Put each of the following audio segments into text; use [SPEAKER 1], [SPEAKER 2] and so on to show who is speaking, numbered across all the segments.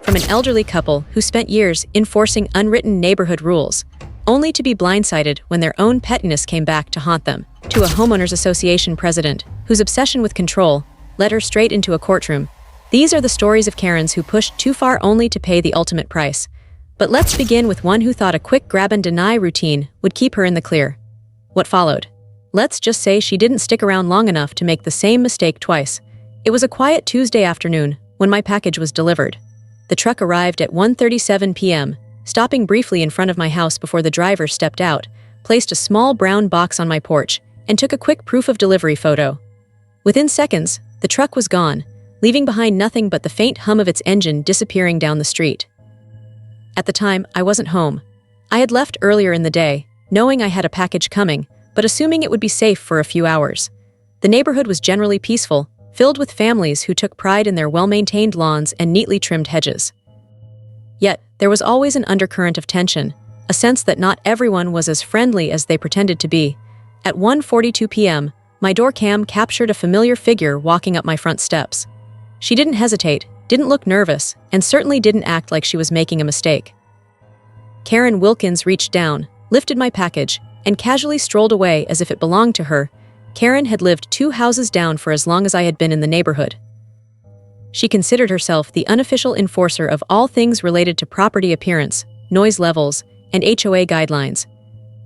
[SPEAKER 1] from an elderly couple who spent years enforcing unwritten neighborhood rules, only to be blindsided when their own pettiness came back to haunt them, to a homeowners association president whose obsession with control led her straight into a courtroom. These are the stories of Karens who pushed too far only to pay the ultimate price. But let's begin with one who thought a quick grab-and-deny routine would keep her in the clear. What followed? Let's just say she didn't stick around long enough to make the same mistake twice. It was a quiet Tuesday afternoon when my package was delivered. The truck arrived at 1:37 p.m., stopping briefly in front of my house before the driver stepped out, placed a small brown box on my porch, and took a quick proof of delivery photo. Within seconds, the truck was gone, leaving behind nothing but the faint hum of its engine disappearing down the street. At the time, I wasn't home. I had left earlier in the day, knowing I had a package coming, but assuming it would be safe for a few hours. The neighborhood was generally peaceful, filled with families who took pride in their well-maintained lawns and neatly trimmed hedges. Yet, there was always an undercurrent of tension, a sense that not everyone was as friendly as they pretended to be. At 1:42 p.m., my door cam captured a familiar figure walking up my front steps. She didn't hesitate, didn't look nervous, and certainly didn't act like she was making a mistake. Karen Wilkins reached down, lifted my package, and casually strolled away as if it belonged to her. Karen had lived 2 houses down for as long as I had been in the neighborhood. She considered herself the unofficial enforcer of all things related to property appearance, noise levels, and HOA guidelines.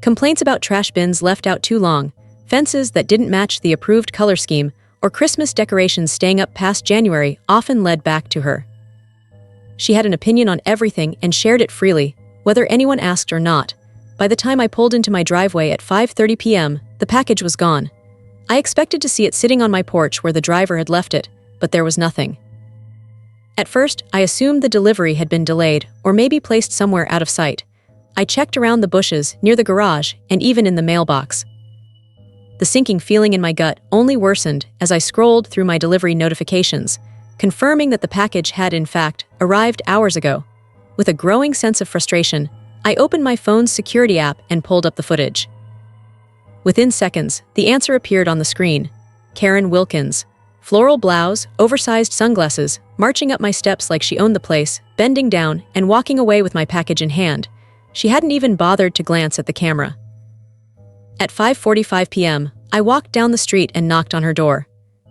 [SPEAKER 1] Complaints about trash bins left out too long, fences that didn't match the approved color scheme, or Christmas decorations staying up past January often led back to her. She had an opinion on everything and shared it freely, whether anyone asked or not. By the time I pulled into my driveway at 5:30 p.m., the package was gone. I expected to see it sitting on my porch where the driver had left it, but there was nothing. At first, I assumed the delivery had been delayed or maybe placed somewhere out of sight. I checked around the bushes, near the garage, and even in the mailbox. The sinking feeling in my gut only worsened as I scrolled through my delivery notifications, confirming that the package had, in fact, arrived hours ago. With a growing sense of frustration, I opened my phone's security app and pulled up the footage. Within seconds, the answer appeared on the screen. Karen Wilkins. Floral blouse, oversized sunglasses, marching up my steps like she owned the place, bending down and walking away with my package in hand. She hadn't even bothered to glance at the camera. At 5:45 p.m., I walked down the street and knocked on her door.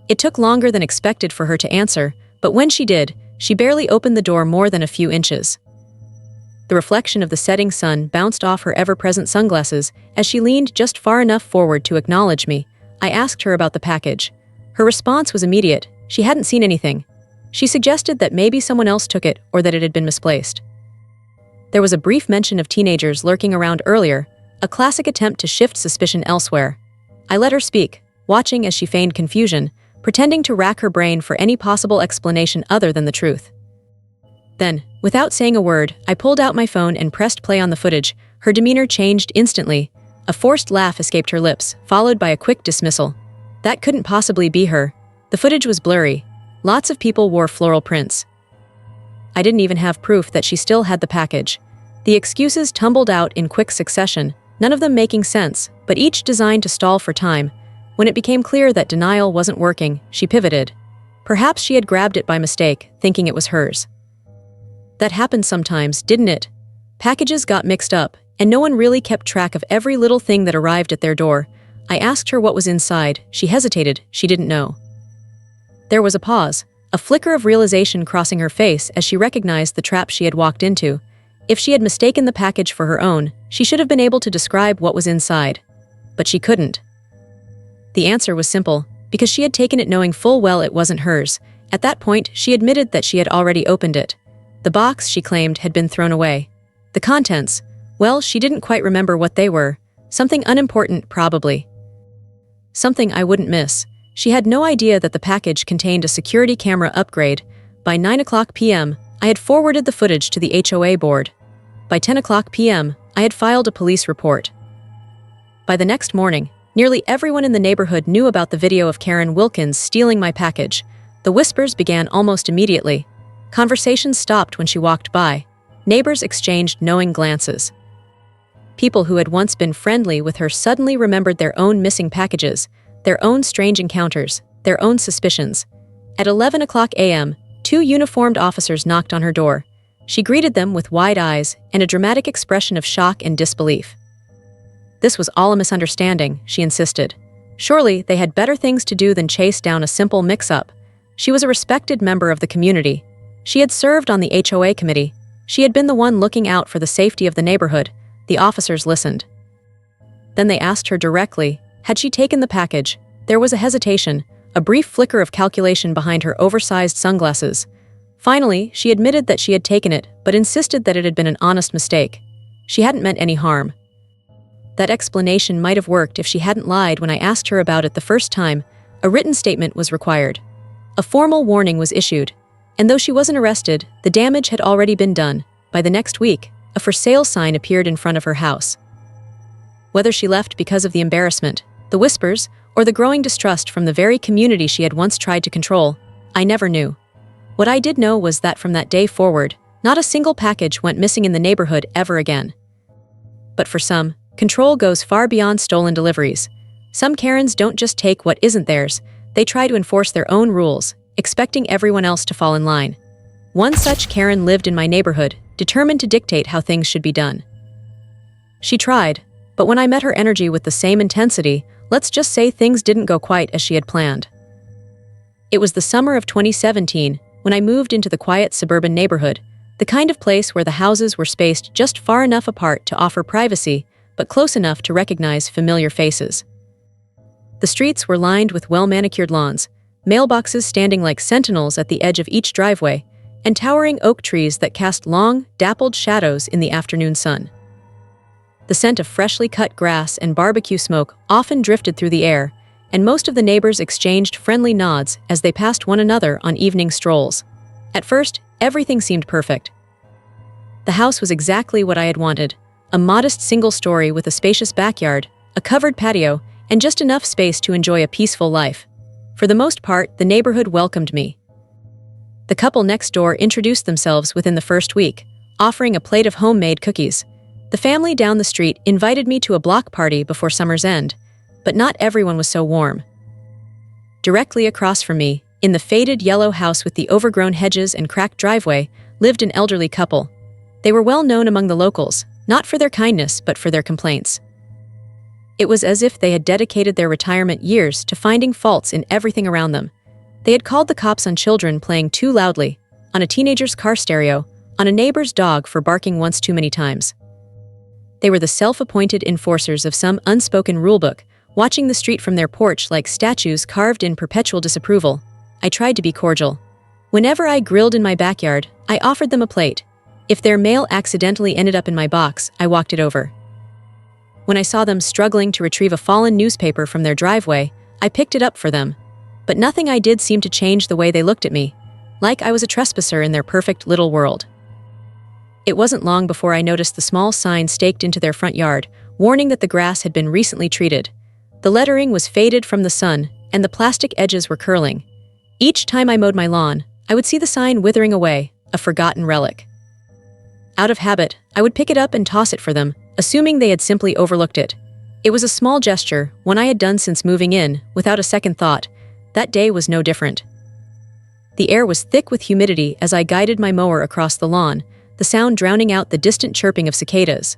[SPEAKER 1] It took longer than expected for her to answer, but when she did, she barely opened the door more than a few inches. The reflection of the setting sun bounced off her ever-present sunglasses as she leaned just far enough forward to acknowledge me. I asked her about the package. Her response was immediate. She hadn't seen anything. She suggested that maybe someone else took it or that it had been misplaced. There was a brief mention of teenagers lurking around earlier, a classic attempt to shift suspicion elsewhere. I let her speak, watching as she feigned confusion, pretending to rack her brain for any possible explanation other than the truth. Then, without saying a word, I pulled out my phone and pressed play on the footage. Her demeanor changed instantly. A forced laugh escaped her lips, followed by a quick dismissal. That couldn't possibly be her. The footage was blurry. Lots of people wore floral prints. I didn't even have proof that she still had the package. The excuses tumbled out in quick succession, none of them making sense, but each designed to stall for time. When it became clear that denial wasn't working, she pivoted. Perhaps she had grabbed it by mistake, thinking it was hers. That happened sometimes, didn't it? Packages got mixed up, and no one really kept track of every little thing that arrived at their door. I asked her what was inside. She hesitated. She didn't know. There was a pause, a flicker of realization crossing her face as she recognized the trap she had walked into. If she had mistaken the package for her own, she should have been able to describe what was inside. But she couldn't. The answer was simple, because she had taken it knowing full well it wasn't hers. At that point, she admitted that she had already opened it. The box, she claimed, had been thrown away. The contents, well, she didn't quite remember what they were. Something unimportant, probably. Something I wouldn't miss. She had no idea that the package contained a security camera upgrade. By 9:00 p.m., I had forwarded the footage to the HOA board. By 10:00 p.m., I had filed a police report. By the next morning, nearly everyone in the neighborhood knew about the video of Karen Wilkins stealing my package. The whispers began almost immediately. Conversations stopped when she walked by. Neighbors exchanged knowing glances. People who had once been friendly with her suddenly remembered their own missing packages, their own strange encounters, their own suspicions. At 11:00 a.m., 2 uniformed officers knocked on her door. She greeted them with wide eyes and a dramatic expression of shock and disbelief. This was all a misunderstanding, she insisted. Surely they had better things to do than chase down a simple mix-up. She was a respected member of the community. She had served on the HOA committee. She had been the one looking out for the safety of the neighborhood. The officers listened. Then they asked her directly, had she taken the package? There was a hesitation, a brief flicker of calculation behind her oversized sunglasses. Finally, she admitted that she had taken it, but insisted that it had been an honest mistake. She hadn't meant any harm. That explanation might have worked if she hadn't lied when I asked her about it the first time. A written statement was required. A formal warning was issued. And though she wasn't arrested, the damage had already been done. By the next week, a for sale sign appeared in front of her house. Whether she left because of the embarrassment, the whispers, or the growing distrust from the very community she had once tried to control, I never knew. What I did know was that from that day forward, not a single package went missing in the neighborhood ever again. But for some, control goes far beyond stolen deliveries. Some Karens don't just take what isn't theirs, they try to enforce their own rules, expecting everyone else to fall in line. One such Karen lived in my neighborhood, determined to dictate how things should be done. She tried, but when I met her energy with the same intensity, let's just say things didn't go quite as she had planned. It was the summer of 2017 when I moved into the quiet suburban neighborhood, the kind of place where the houses were spaced just far enough apart to offer privacy, but close enough to recognize familiar faces. The streets were lined with well-manicured lawns, mailboxes standing like sentinels at the edge of each driveway, and towering oak trees that cast long, dappled shadows in the afternoon sun. The scent of freshly cut grass and barbecue smoke often drifted through the air, and most of the neighbors exchanged friendly nods as they passed one another on evening strolls. At first, everything seemed perfect. The house was exactly what I had wanted, a modest single story with a spacious backyard, a covered patio, and just enough space to enjoy a peaceful life. For the most part, the neighborhood welcomed me. The couple next door introduced themselves within the first week, offering a plate of homemade cookies. The family down the street invited me to a block party before summer's end, but not everyone was so warm. Directly across from me, in the faded yellow house with the overgrown hedges and cracked driveway, lived an elderly couple. They were well known among the locals, not for their kindness but for their complaints. It was as if they had dedicated their retirement years to finding faults in everything around them. They had called the cops on children playing too loudly, on a teenager's car stereo, on a neighbor's dog for barking once too many times. They were the self-appointed enforcers of some unspoken rulebook, watching the street from their porch like statues carved in perpetual disapproval. I tried to be cordial. Whenever I grilled in my backyard, I offered them a plate. If their mail accidentally ended up in my box, I walked it over. When I saw them struggling to retrieve a fallen newspaper from their driveway, I picked it up for them. But nothing I did seemed to change the way they looked at me, like I was a trespasser in their perfect little world. It wasn't long before I noticed the small sign staked into their front yard, warning that the grass had been recently treated. The lettering was faded from the sun, and the plastic edges were curling. Each time I mowed my lawn, I would see the sign withering away, a forgotten relic. Out of habit, I would pick it up and toss it for them, assuming they had simply overlooked it. It was a small gesture, one I had done since moving in, without a second thought. That day was no different. The air was thick with humidity as I guided my mower across the lawn, the sound drowning out the distant chirping of cicadas.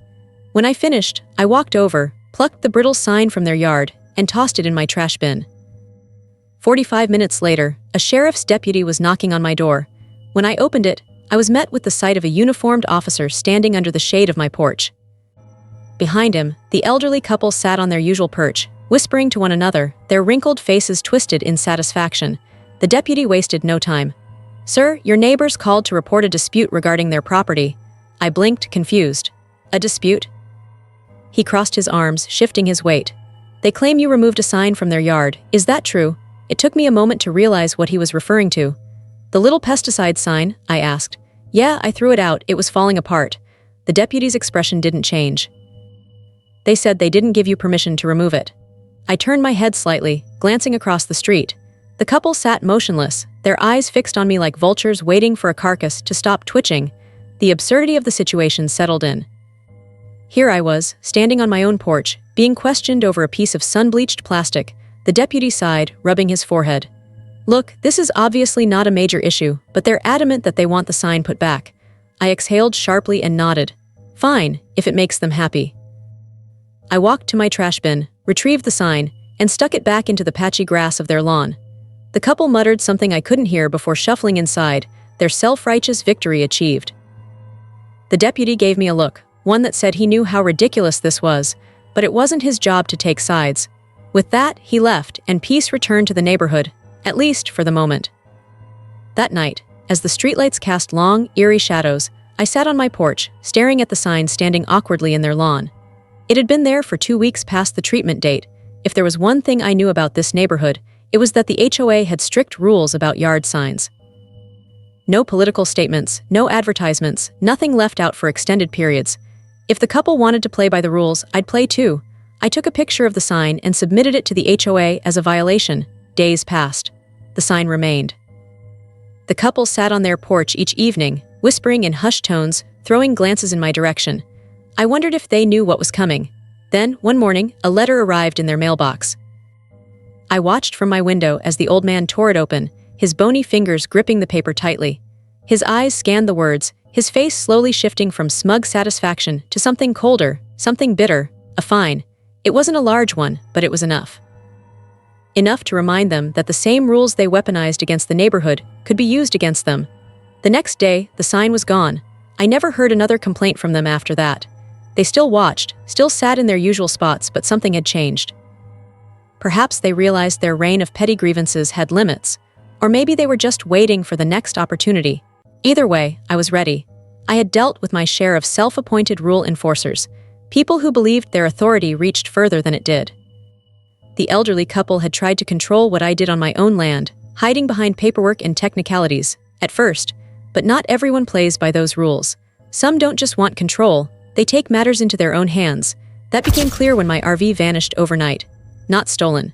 [SPEAKER 1] When I finished, I walked over, plucked the brittle sign from their yard, and tossed it in my trash bin. 45 minutes later, a sheriff's deputy was knocking on my door. When I opened it, I was met with the sight of a uniformed officer standing under the shade of my porch. Behind him, the elderly couple sat on their usual perch, whispering to one another, their wrinkled faces twisted in satisfaction. The deputy wasted no time. "Sir, your neighbors called to report a dispute regarding their property." I blinked, confused. "A dispute?" He crossed his arms, shifting his weight. "They claim you removed a sign from their yard. Is that true?" It took me a moment to realize what he was referring to. "The little pesticide sign?" I asked. "Yeah, I threw it out. It was falling apart." The deputy's expression didn't change. "They said they didn't give you permission to remove it." I turned my head slightly, glancing across the street. The couple sat motionless, their eyes fixed on me like vultures waiting for a carcass to stop twitching. The absurdity of the situation settled in. Here I was, standing on my own porch, being questioned over a piece of sun-bleached plastic. The deputy sighed, rubbing his forehead. "Look, this is obviously not a major issue, but they're adamant that they want the sign put back." I exhaled sharply and nodded. Fine, if it makes them happy. I walked to my trash bin, retrieved the sign, and stuck it back into the patchy grass of their lawn. The couple muttered something I couldn't hear before shuffling inside, their self-righteous victory achieved. The deputy gave me a look, one that said he knew how ridiculous this was, but it wasn't his job to take sides. With that, he left, and peace returned to the neighborhood, at least for the moment. That night, as the streetlights cast long, eerie shadows, I sat on my porch, staring at the sign standing awkwardly in their lawn. It had been there for 2 weeks past the treatment date. If there was one thing I knew about this neighborhood, it was that the HOA had strict rules about yard signs. No political statements, no advertisements, nothing left out for extended periods. If the couple wanted to play by the rules, I'd play too. I took a picture of the sign and submitted it to the HOA as a violation. Days passed. The sign remained. The couple sat on their porch each evening, whispering in hushed tones, throwing glances in my direction. I wondered if they knew what was coming. Then, one morning, a letter arrived in their mailbox. I watched from my window as the old man tore it open, his bony fingers gripping the paper tightly. His eyes scanned the words, his face slowly shifting from smug satisfaction to something colder, something bitter, a fine. It wasn't a large one, but it was enough. Enough to remind them that the same rules they weaponized against the neighborhood could be used against them. The next day, the sign was gone. I never heard another complaint from them after that. They still watched, still sat in their usual spots, but something had changed. Perhaps they realized their reign of petty grievances had limits, or maybe they were just waiting for the next opportunity. Either way, I was ready. I had dealt with my share of self-appointed rule enforcers, people who believed their authority reached further than it did. The elderly couple had tried to control what I did on my own land, hiding behind paperwork and technicalities, at first, but not everyone plays by those rules. Some don't just want control, they take matters into their own hands. That became clear when my RV vanished overnight. Not stolen.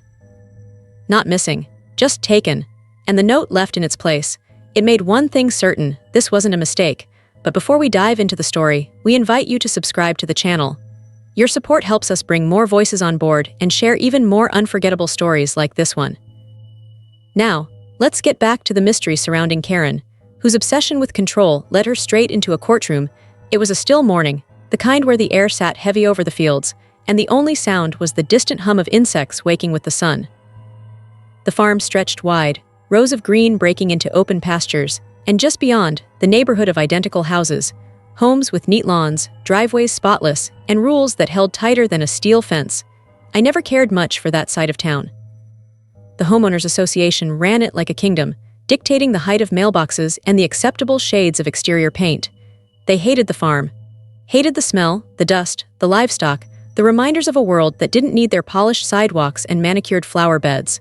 [SPEAKER 1] Not missing. Just taken. And the note left in its place. It made one thing certain, this wasn't a mistake. But before we dive into the story, we invite you to subscribe to the channel. Your support helps us bring more voices on board and share even more unforgettable stories like this one. Now, let's get back to the mystery surrounding Karen, whose obsession with control led her straight into a courtroom. It was a still morning, the kind where the air sat heavy over the fields, and the only sound was the distant hum of insects waking with the sun. The farm stretched wide, rows of green breaking into open pastures, and just beyond, the neighborhood of identical houses, homes with neat lawns, driveways spotless, and rules that held tighter than a steel fence. I never cared much for that side of town. The homeowners association ran it like a kingdom, dictating the height of mailboxes and the acceptable shades of exterior paint. They hated the farm, hated the smell, the dust, the livestock, the reminders of a world that didn't need their polished sidewalks and manicured flower beds.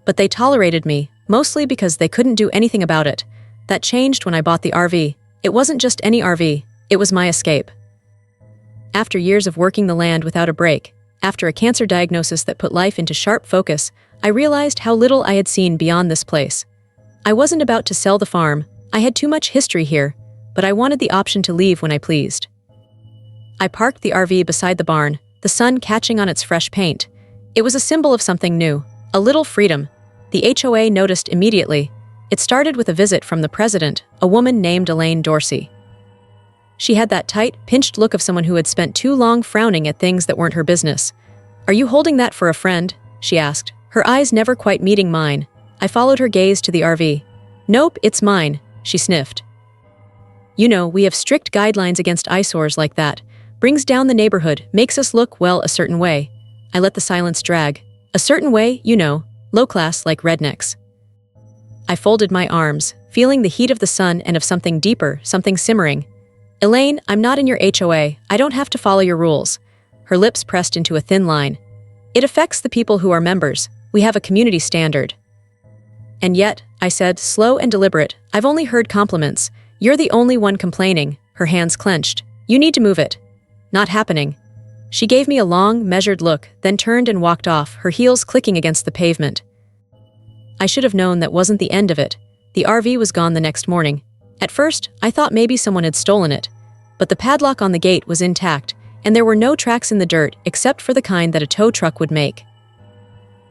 [SPEAKER 1] But they tolerated me, mostly because they couldn't do anything about it. That changed when I bought the RV. It wasn't just any RV, it was my escape. After years of working the land without a break, after a cancer diagnosis that put life into sharp focus, I realized how little I had seen beyond this place. I wasn't about to sell the farm, I had too much history here, but I wanted the option to leave when I pleased. I parked the RV beside the barn, the sun catching on its fresh paint. It was a symbol of something new, a little freedom. The HOA noticed immediately. It started with a visit from the president, a woman named Elaine Dorsey. She had that tight, pinched look of someone who had spent too long frowning at things that weren't her business. "Are you holding that for a friend?" she asked, her eyes never quite meeting mine. I followed her gaze to the RV. "Nope, it's mine," she sniffed. "You know, we have strict guidelines against eyesores like that. Brings down the neighborhood, makes us look, well, a certain way." I let the silence drag. "A certain way, you know, low class like rednecks." I folded my arms, feeling the heat of the sun and of something deeper, something simmering. "Elaine, I'm not in your HOA. I don't have to follow your rules." Her lips pressed into a thin line. "It affects the people who are members. We have a community standard." "And yet," I said, slow and deliberate, "I've only heard compliments. You're the only one complaining." Her hands clenched. "You need to move it." "Not happening." She gave me a long, measured look, then turned and walked off, her heels clicking against the pavement. I should have known that wasn't the end of it. The RV was gone the next morning. At first, I thought maybe someone had stolen it. But the padlock on the gate was intact, and there were no tracks in the dirt except for the kind that a tow truck would make.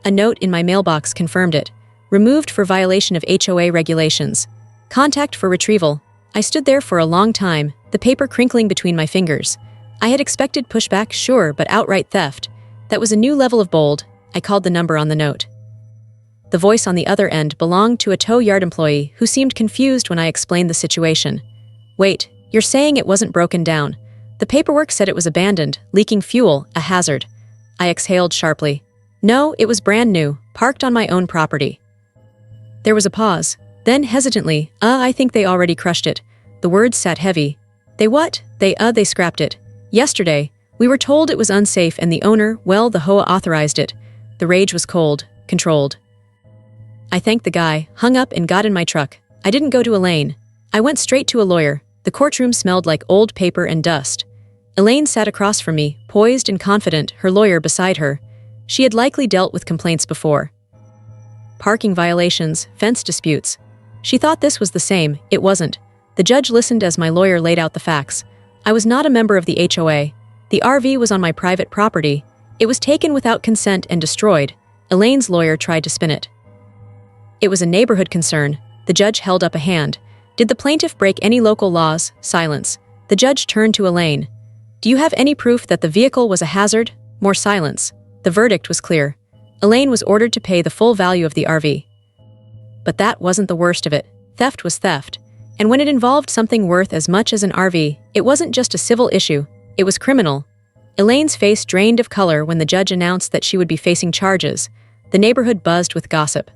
[SPEAKER 1] A note in my mailbox confirmed it. Removed for violation of HOA regulations. Contact for retrieval. I stood there for a long time, the paper crinkling between my fingers. I had expected pushback, sure, but outright theft. That was a new level of bold. I called the number on the note. The voice on the other end belonged to a tow yard employee who seemed confused when I explained the situation. Wait, you're saying it wasn't broken down? The paperwork said it was abandoned, leaking fuel, a hazard. I exhaled sharply. No, it was brand new, parked on my own property. There was a pause. Then, hesitantly, I think they already crushed it. The words sat heavy. They what? They scrapped it. Yesterday, we were told it was unsafe and the owner, well, the HOA authorized it. The rage was cold, controlled. I thanked the guy, hung up and got in my truck. I didn't go to Elaine. I went straight to a lawyer. The courtroom smelled like old paper and dust. Elaine sat across from me, poised and confident, her lawyer beside her. She had likely dealt with complaints before. Parking violations, fence disputes. She thought this was the same. It wasn't. The judge listened as my lawyer laid out the facts. I was not a member of the HOA. The RV was on my private property. It was taken without consent and destroyed. Elaine's lawyer tried to spin it. It was a neighborhood concern. The judge held up a hand. Did the plaintiff break any local laws? Silence. The judge turned to Elaine. Do you have any proof that the vehicle was a hazard? More silence. The verdict was clear. Elaine was ordered to pay the full value of the RV. But that wasn't the worst of it. Theft was theft. And when it involved something worth as much as an RV, it wasn't just a civil issue, it was criminal. Elaine's face drained of color when the judge announced that she would be facing charges. The neighborhood buzzed with gossip.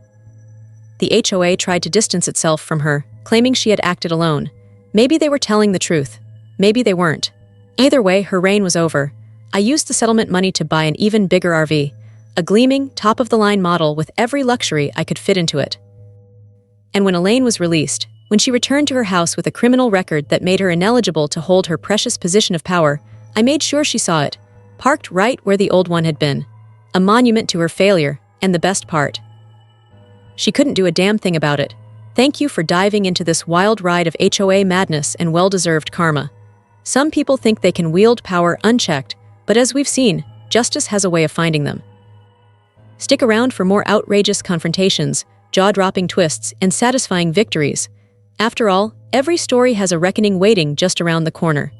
[SPEAKER 1] The HOA tried to distance itself from her, claiming she had acted alone. Maybe they were telling the truth. Maybe they weren't. Either way, her reign was over. I used the settlement money to buy an even bigger RV, a gleaming, top-of-the-line model with every luxury I could fit into it. And when Elaine was released, when she returned to her house with a criminal record that made her ineligible to hold her precious position of power, I made sure she saw it, parked right where the old one had been. A monument to her failure, and the best part. She couldn't do a damn thing about it. Thank you for diving into this wild ride of HOA madness and well-deserved karma. Some people think they can wield power unchecked, but as we've seen, justice has a way of finding them. Stick around for more outrageous confrontations, jaw-dropping twists, and satisfying victories. After all, every story has a reckoning waiting just around the corner.